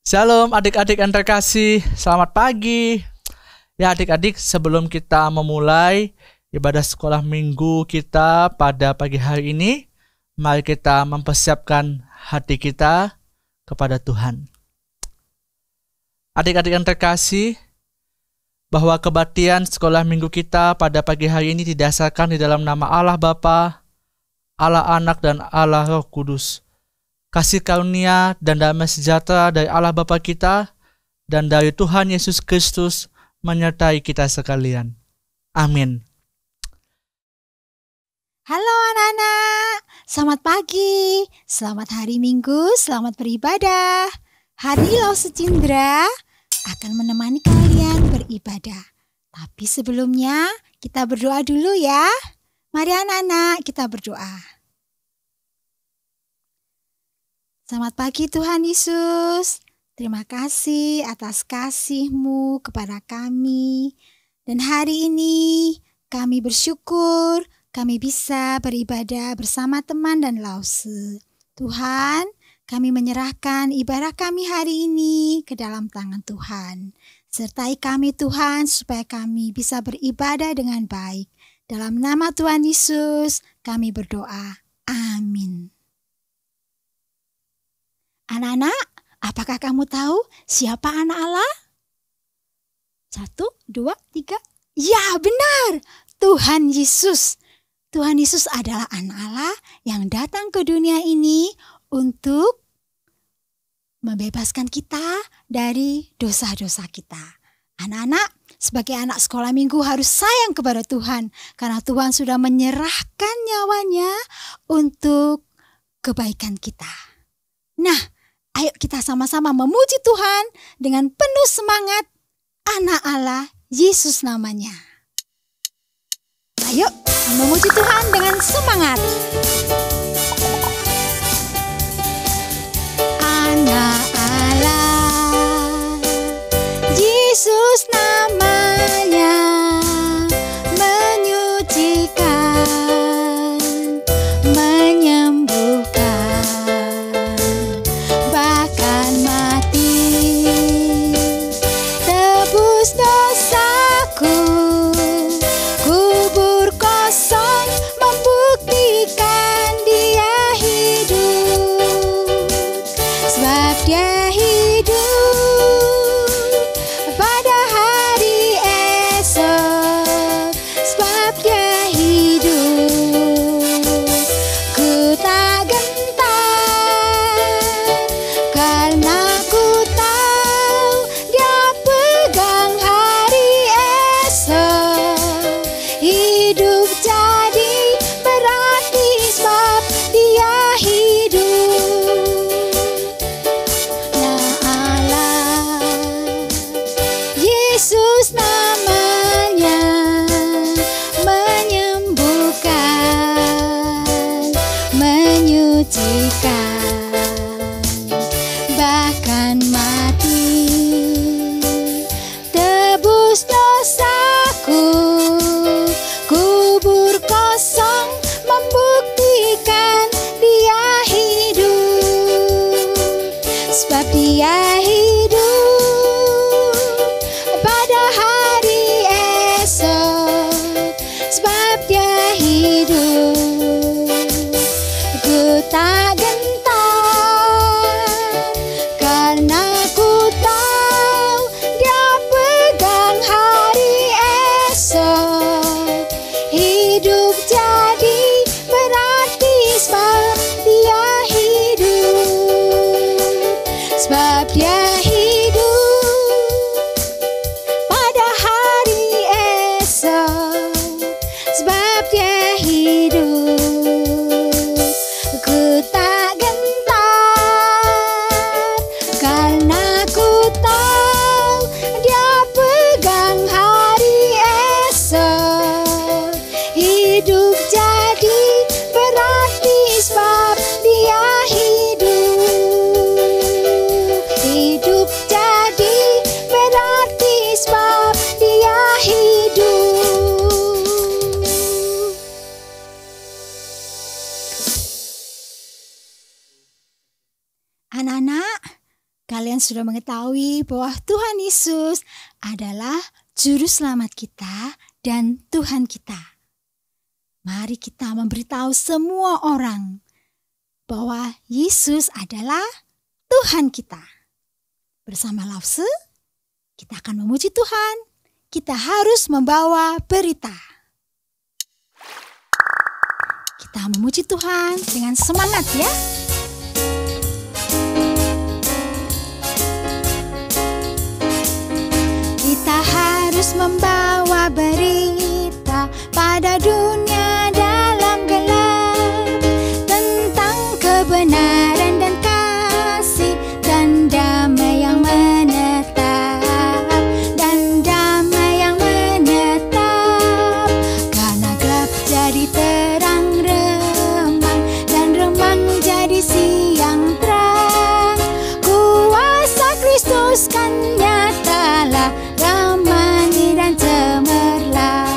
Shalom adik-adik yang terkasih, selamat pagi. Ya adik-adik, sebelum kita memulai ibadah sekolah minggu kita pada pagi hari ini, mari kita mempersiapkan hati kita kepada Tuhan. Adik-adik yang terkasih, bahwa kebaktian sekolah minggu kita pada pagi hari ini didasarkan di dalam nama Allah Bapa, Allah Anak, dan Allah Roh Kudus. Kasih karunia dan damai sejahtera dari Allah Bapa kita dan dari Tuhan Yesus Kristus menyertai kita sekalian. Amin. Halo anak-anak, selamat pagi, selamat hari Minggu, selamat beribadah. Hari Lause Cindra akan menemani kalian beribadah. Tapi sebelumnya kita berdoa dulu ya. Mari anak-anak kita berdoa. Selamat pagi Tuhan Yesus. Terima kasih atas kasih-Mu kepada kami. Dan hari ini kami bersyukur kami bisa beribadah bersama teman dan Lause. Tuhan, kami menyerahkan ibadah kami hari ini ke dalam tangan Tuhan. Sertai kami Tuhan supaya kami bisa beribadah dengan baik. Dalam nama Tuhan Yesus kami berdoa. Amin. Anak-anak, apakah kamu tahu siapa anak Allah? 1, 2, 3. Ya benar, Tuhan Yesus. Tuhan Yesus adalah anak Allah yang datang ke dunia ini untuk membebaskan kita dari dosa-dosa kita. Anak-anak, sebagai anak sekolah minggu harus sayang kepada Tuhan karena Tuhan sudah menyerahkan nyawanya untuk kebaikan kita. Nah, ayo kita sama-sama memuji Tuhan dengan penuh semangat. Anak Allah, Yesus namanya. Ayo memuji Tuhan dengan semangat. Anak Allah, Yesus namanya, menyucikan, menyembuhkan, bahkan mati, tebus dosaku, kubur kosong membuktikan Dia hidup, sebab Dia hidup pada hari esok, sebab Dia hidup. Ku tak gentar karena ku tahu Dia pegang hari esok. Hidup jadi berarti sebab Dia hidup. Nah Allah, Yesus namanya, menyembuhkan, menyucikan, bahkan mati, tebus dosaku, kubur kosong membuktikan Dia hidup, sebab Dia hidup pada hari esok, sebab Dia hidup. Ku tak gentar karena ku tahu Dia pegang hari esok. Hidup jadi berarti sebab Dia hidup, sebab Dia hidup pada hari esok, sebab Dia hidup. Ku tak gentar karena ku tahu Dia pegang hari esok. Hidup jadi berarti sebab Dia hidup, hidup Kalian sudah mengetahui bahwa Tuhan Yesus adalah Juru Selamat kita dan Tuhan kita. Mari kita memberitahu semua orang bahwa Yesus adalah Tuhan kita. Bersama Lause, kita akan memuji Tuhan. Kita harus membawa berita. Kita memuji Tuhan dengan semangat ya. Kita harus membawa berita pada dunia dalam gelap tentang kebenaran dan kasih dan damai yang menetap, dan damai yang menetap. Karena gelap jadi terang remang dan remang jadi siang terang. Kuasa Kristus kan nyatalah, ramani dan cemerlang.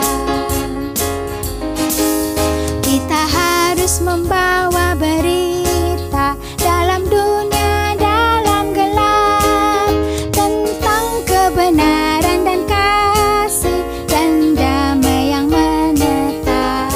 Kita harus membawa berita dalam dunia dalam gelap tentang kebenaran dan kasih dan damai yang menetap,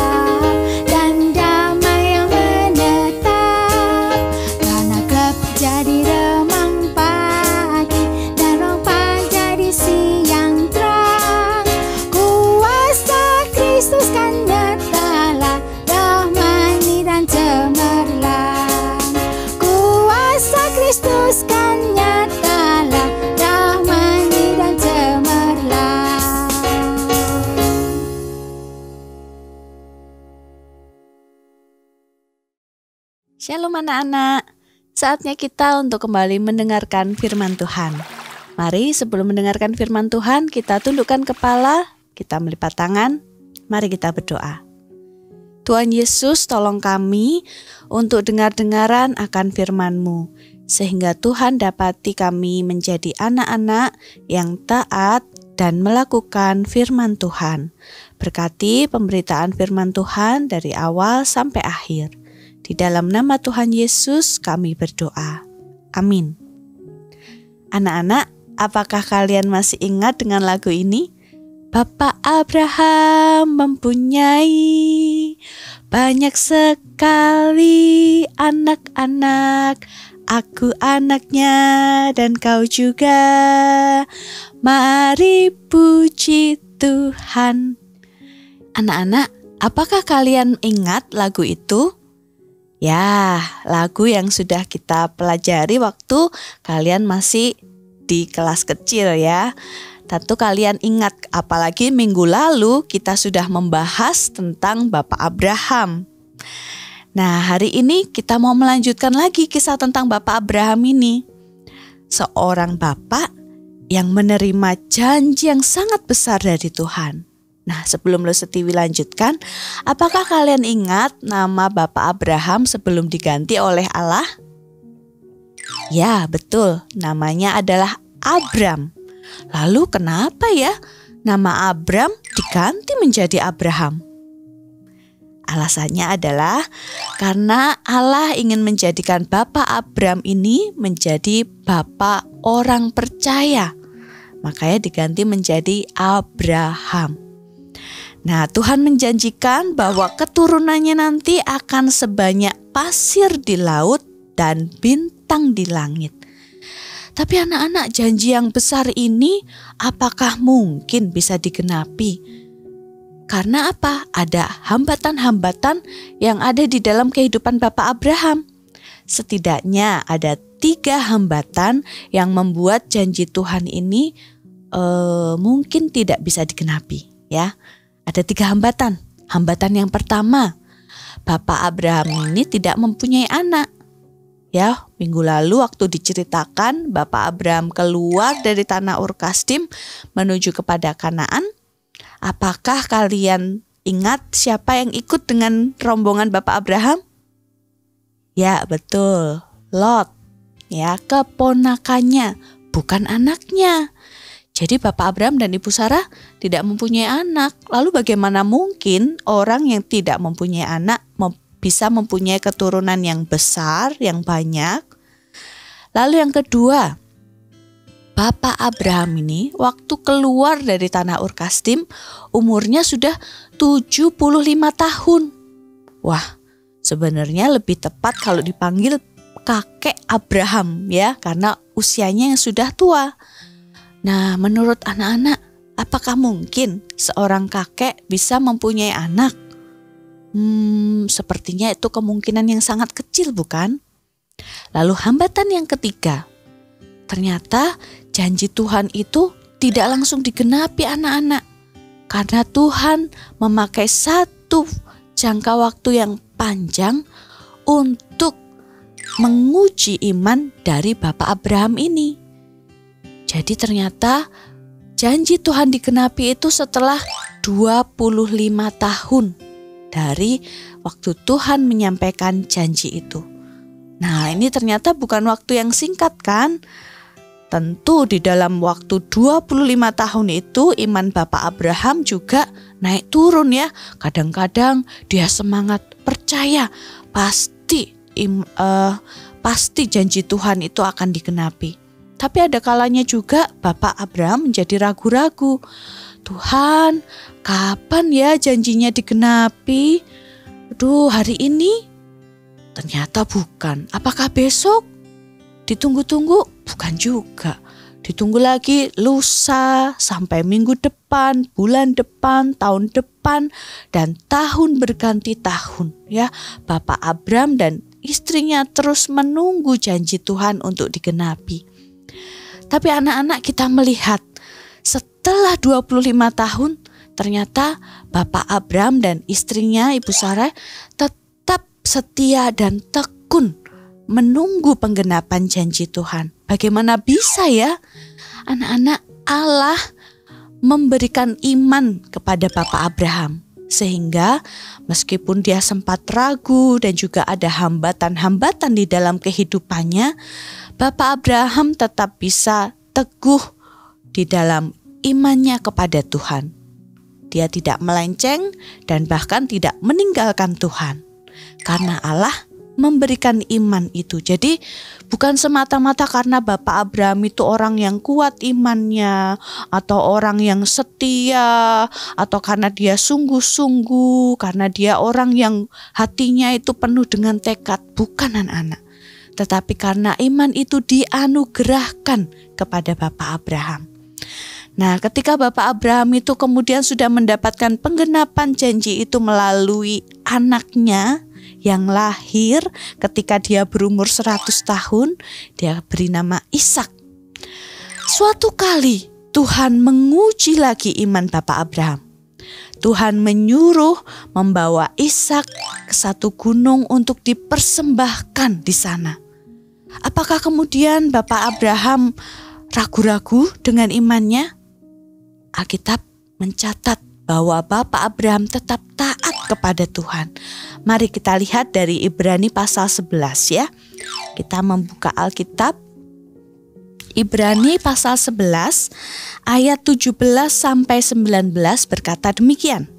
dan damai yang menetap. Karena gelap jadi remang pagi dan remang jadi siang terang. Kuasa Kristus kan nyatalah, rahmani dan cemerlang. Kuasa Kristus kan nyatalah, rahmani dan cemerlang. Shalom anak-anak, saatnya kita untuk kembali mendengarkan firman Tuhan. Mari sebelum mendengarkan firman Tuhan, kita tundukkan kepala, kita melipat tangan, mari kita berdoa. Tuhan Yesus, tolong kami untuk dengar-dengaran akan firman-Mu, sehingga Tuhan dapati kami menjadi anak-anak yang taat dan melakukan firman Tuhan. Berkati pemberitaan firman Tuhan dari awal sampai akhir. Di dalam nama Tuhan Yesus kami berdoa. Amin. Anak-anak, apakah kalian masih ingat dengan lagu ini? Bapak Abraham mempunyai banyak sekali anak-anak. Aku anaknya dan kau juga. Mari puji Tuhan. Anak-anak, apakah kalian ingat lagu itu? Ya, lagu yang sudah kita pelajari waktu kalian masih di kelas kecil ya. Tentu kalian ingat, apalagi minggu lalu kita sudah membahas tentang Bapak Abraham. Nah, hari ini kita mau melanjutkan lagi kisah tentang Bapak Abraham ini. Seorang bapak yang menerima janji yang sangat besar dari Tuhan. Nah, sebelum Losetiwi lanjutkan, apakah kalian ingat nama Bapak Abraham sebelum diganti oleh Allah? Ya, betul. Namanya adalah Abram. Lalu kenapa ya nama Abram diganti menjadi Abraham? Alasannya adalah karena Allah ingin menjadikan Bapak Abram ini menjadi Bapak orang percaya. Makanya diganti menjadi Abraham. Nah, Tuhan menjanjikan bahwa keturunannya nanti akan sebanyak pasir di laut dan bintang di langit. Tapi anak-anak, janji yang besar ini apakah mungkin bisa digenapi? Karena apa? Ada hambatan-hambatan yang ada di dalam kehidupan Bapak Abraham. Setidaknya ada 3 hambatan yang membuat janji Tuhan ini mungkin tidak bisa digenapi ya. Ada 3 hambatan. Hambatan yang pertama, Bapak Abraham ini tidak mempunyai anak. Ya, minggu lalu waktu diceritakan Bapak Abraham keluar dari tanah Ur Kasdim menuju kepada Kanaan. Apakah kalian ingat siapa yang ikut dengan rombongan Bapak Abraham? Ya, betul. Lot. Ya, keponakannya, bukan anaknya. Jadi Bapak Abraham dan Ibu Sarah tidak mempunyai anak. Lalu bagaimana mungkin orang yang tidak mempunyai anak bisa mempunyai keturunan yang besar, yang banyak? Lalu yang kedua, Bapak Abraham ini waktu keluar dari tanah Ur Kasdim umurnya sudah 75 tahun. Wah, sebenarnya lebih tepat kalau dipanggil kakek Abraham ya, karena usianya yang sudah tua. Nah, menurut anak-anak, apakah mungkin seorang kakek bisa mempunyai anak? Sepertinya itu kemungkinan yang sangat kecil, bukan? Lalu hambatan yang ketiga, ternyata janji Tuhan itu tidak langsung digenapi anak-anak. Karena Tuhan memakai satu jangka waktu yang panjang untuk menguji iman dari Bapak Abraham ini. Jadi ternyata janji Tuhan digenapi itu setelah 25 tahun dari waktu Tuhan menyampaikan janji itu. Nah, ini ternyata bukan waktu yang singkat kan? Tentu di dalam waktu 25 tahun itu iman Bapak Abraham juga naik turun ya. Kadang-kadang dia semangat percaya pasti janji Tuhan itu akan digenapi. Tapi ada kalanya juga Bapak Abraham menjadi ragu-ragu. Tuhan, kapan ya janjinya digenapi? Aduh, hari ini? Ternyata bukan. Apakah besok? Ditunggu-tunggu? Bukan juga. Ditunggu lagi lusa, sampai minggu depan, bulan depan, tahun depan, dan tahun berganti tahun. Ya, Bapak Abraham dan istrinya terus menunggu janji Tuhan untuk digenapi. Tapi anak-anak, kita melihat setelah 25 tahun, ternyata Bapak Abraham dan istrinya Ibu Sarah tetap setia dan tekun menunggu penggenapan janji Tuhan. Bagaimana bisa ya anak-anak, Allah memberikan iman kepada Bapak Abraham, sehingga meskipun dia sempat ragu dan juga ada hambatan-hambatan di dalam kehidupannya, Bapak Abraham tetap bisa teguh di dalam imannya kepada Tuhan. Dia tidak melenceng dan bahkan tidak meninggalkan Tuhan. Karena Allah memberikan iman itu. Jadi bukan semata-mata karena Bapak Abraham itu orang yang kuat imannya, atau orang yang setia, atau karena dia sungguh-sungguh, karena dia orang yang hatinya itu penuh dengan tekad. Bukan anak-anak. Tetapi karena iman itu dianugerahkan kepada Bapak Abraham. Nah, ketika Bapak Abraham itu kemudian sudah mendapatkan penggenapan janji itu melalui anaknya yang lahir ketika dia berumur 100 tahun, dia beri nama Ishak. Suatu kali Tuhan menguji lagi iman Bapak Abraham. Tuhan menyuruh membawa Ishak ke satu gunung untuk dipersembahkan di sana. Apakah kemudian Bapak Abraham ragu-ragu dengan imannya? Alkitab mencatat bahwa Bapak Abraham tetap taat kepada Tuhan. Mari kita lihat dari Ibrani pasal 11 ya. Kita membuka Alkitab. Ibrani pasal 11 ayat 17 sampai 19 berkata demikian.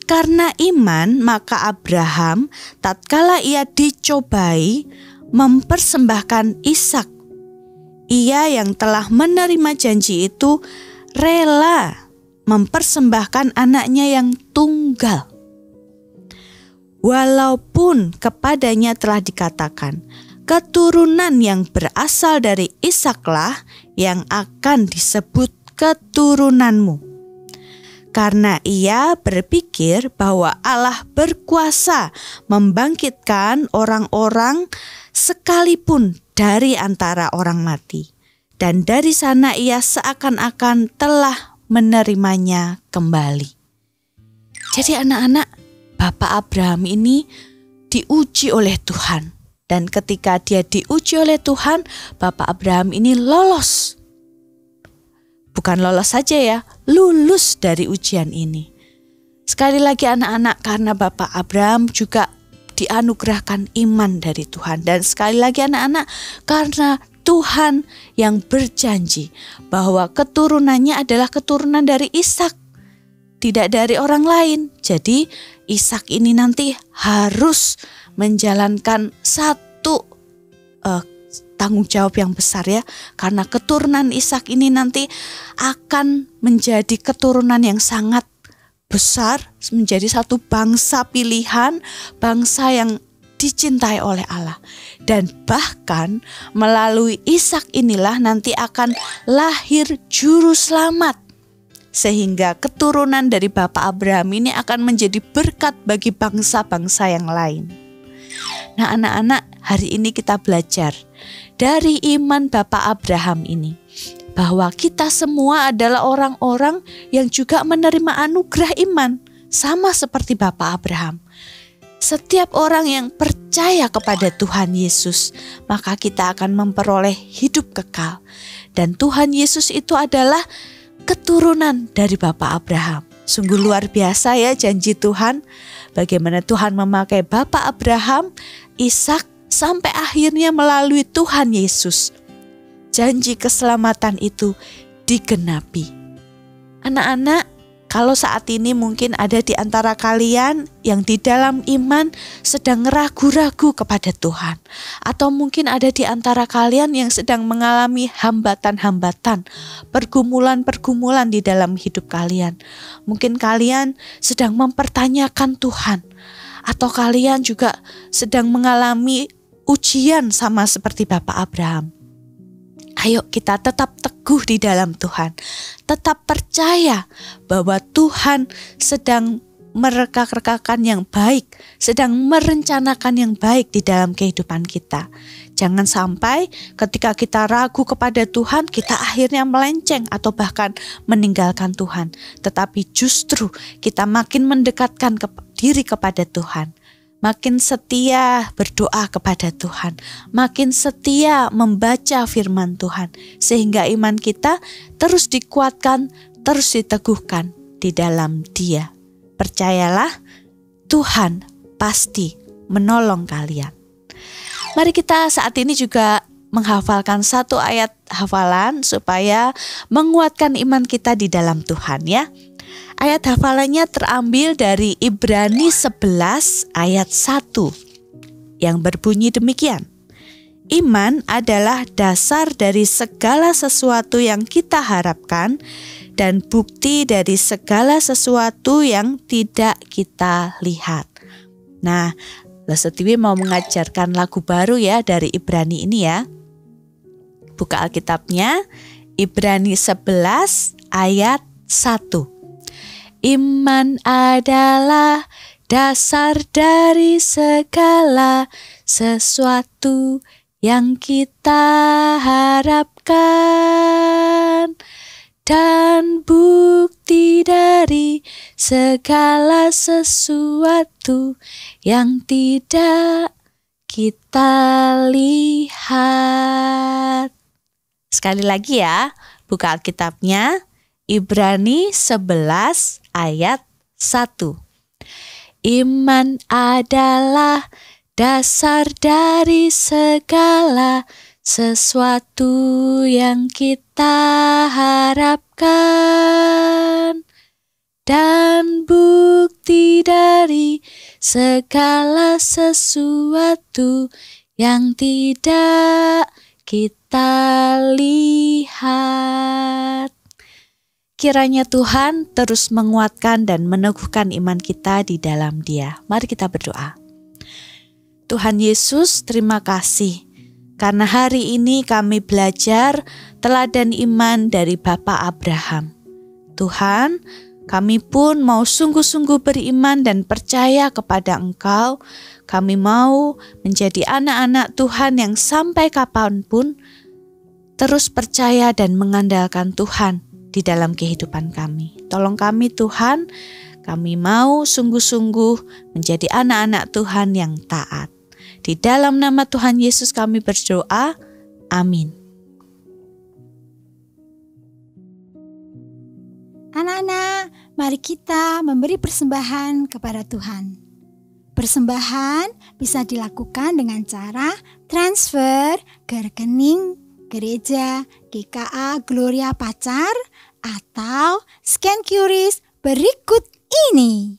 Karena iman maka Abraham tatkala ia dicobai mempersembahkan Ishak. Ia yang telah menerima janji itu rela mempersembahkan anaknya yang tunggal. Walaupun kepadanya telah dikatakan, keturunan yang berasal dari Ishaklah yang akan disebut keturunanmu. Karena ia berpikir bahwa Allah berkuasa membangkitkan orang-orang sekalipun dari antara orang mati. Dan dari sana ia seakan-akan telah menerimanya kembali. Jadi anak-anak, Bapak Abraham ini diuji oleh Tuhan. Dan ketika dia diuji oleh Tuhan, Bapak Abraham ini lolos. Bukan lolos saja ya, lulus dari ujian ini. Sekali lagi anak-anak, karena Bapak Abraham juga dianugerahkan iman dari Tuhan. Dan sekali lagi anak-anak, karena Tuhan yang berjanji bahwa keturunannya adalah keturunan dari Ishak, tidak dari orang lain. Jadi Ishak ini nanti harus menjalankan satu tanggung jawab yang besar ya. Karena keturunan Ishak ini nanti akan menjadi keturunan yang sangat besar, menjadi satu bangsa pilihan, bangsa yang dicintai oleh Allah. Dan bahkan melalui Ishak inilah nanti akan lahir juru selamat. Sehingga keturunan dari Bapak Abraham ini akan menjadi berkat bagi bangsa-bangsa yang lain. Nah anak-anak, hari ini kita belajar dari iman Bapak Abraham ini, bahwa kita semua adalah orang-orang yang juga menerima anugerah iman, sama seperti Bapak Abraham. Setiap orang yang percaya kepada Tuhan Yesus, maka kita akan memperoleh hidup kekal. Dan Tuhan Yesus itu adalah keturunan dari Bapak Abraham. Sungguh luar biasa ya janji Tuhan. Bagaimana Tuhan memakai Bapak Abraham, Ishak, sampai akhirnya melalui Tuhan Yesus. Janji keselamatan itu digenapi. Anak-anak, kalau saat ini mungkin ada di antara kalian yang di dalam iman sedang ragu-ragu kepada Tuhan. Atau mungkin ada di antara kalian yang sedang mengalami hambatan-hambatan, pergumulan-pergumulan di dalam hidup kalian. Mungkin kalian sedang mempertanyakan Tuhan. Atau kalian juga sedang mengalami ujian sama seperti Bapak Abraham. Ayo kita tetap teguh di dalam Tuhan. Tetap percaya bahwa Tuhan sedang mereka-rekakan yang baik, sedang merencanakan yang baik di dalam kehidupan kita. Jangan sampai ketika kita ragu kepada Tuhan, kita akhirnya melenceng atau bahkan meninggalkan Tuhan. Tetapi justru kita makin mendekatkan diri kepada Tuhan. Makin setia berdoa kepada Tuhan, makin setia membaca firman Tuhan, sehingga iman kita terus dikuatkan, terus diteguhkan di dalam Dia. Percayalah, Tuhan pasti menolong kalian. Mari kita saat ini juga menghafalkan satu ayat hafalan supaya menguatkan iman kita di dalam Tuhan ya. Ayat hafalannya terambil dari Ibrani 11 ayat 1 yang berbunyi demikian. Iman adalah dasar dari segala sesuatu yang kita harapkan dan bukti dari segala sesuatu yang tidak kita lihat. Nah, Lesetiwi mau mengajarkan lagu baru ya dari Ibrani ini ya. Buka Alkitabnya, Ibrani 11 ayat 1. Iman adalah dasar dari segala sesuatu yang kita harapkan dan bukti dari segala sesuatu yang tidak kita lihat. Sekali lagi ya, buka Alkitabnya. Ibrani 11 ayat 1. Iman adalah dasar dari segala sesuatu yang kita harapkan dan bukti dari segala sesuatu yang tidak kita lihat. Kiranya Tuhan terus menguatkan dan meneguhkan iman kita di dalam Dia. Mari kita berdoa. Tuhan Yesus, terima kasih karena hari ini kami belajar teladan iman dari Bapak Abraham. Tuhan, kami pun mau sungguh-sungguh beriman dan percaya kepada Engkau. Kami mau menjadi anak-anak Tuhan yang sampai kapanpun terus percaya dan mengandalkan Tuhan di dalam kehidupan kami. Tolong kami Tuhan, kami mau sungguh-sungguh menjadi anak-anak Tuhan yang taat. Di dalam nama Tuhan Yesus kami berdoa, amin. Anak-anak, mari kita memberi persembahan kepada Tuhan. Persembahan bisa dilakukan dengan cara transfer ke rekening gereja GKA Gloria Pacar atau scan QRIS berikut ini.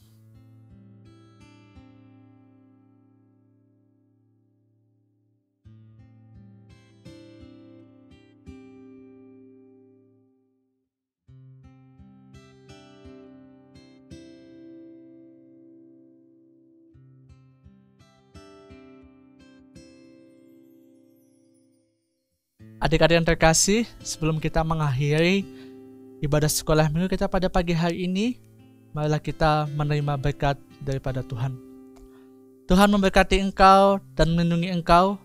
Adik-adik yang terkasih, sebelum kita mengakhiri ibadah sekolah minggu kita pada pagi hari ini, marilah kita menerima berkat daripada Tuhan. Tuhan memberkati engkau dan melindungi engkau.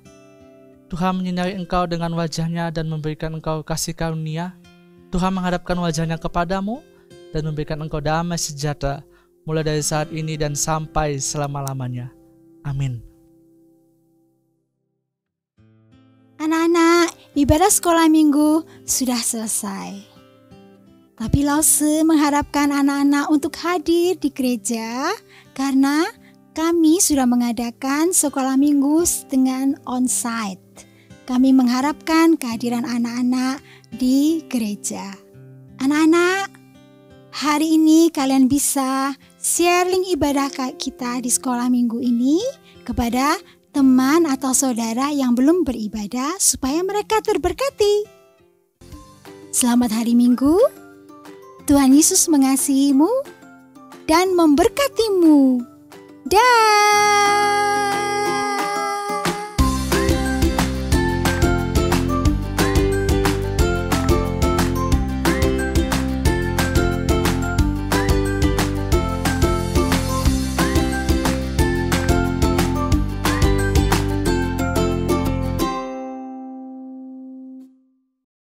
Tuhan menyinari engkau dengan wajah-Nya dan memberikan engkau kasih karunia. Tuhan menghadapkan wajah-Nya kepadamu dan memberikan engkau damai sejahtera mulai dari saat ini dan sampai selama-lamanya. Amin. Anak-anak, ibadah sekolah minggu sudah selesai. Tapi Lause mengharapkan anak-anak untuk hadir di gereja karena kami sudah mengadakan sekolah minggu dengan onsite. Kami mengharapkan kehadiran anak-anak di gereja. Anak-anak, hari ini kalian bisa share link ibadah kita di sekolah minggu ini kepada teman atau saudara yang belum beribadah supaya mereka terberkati. Selamat hari Minggu. Tuhan Yesus mengasihimu dan memberkatimu.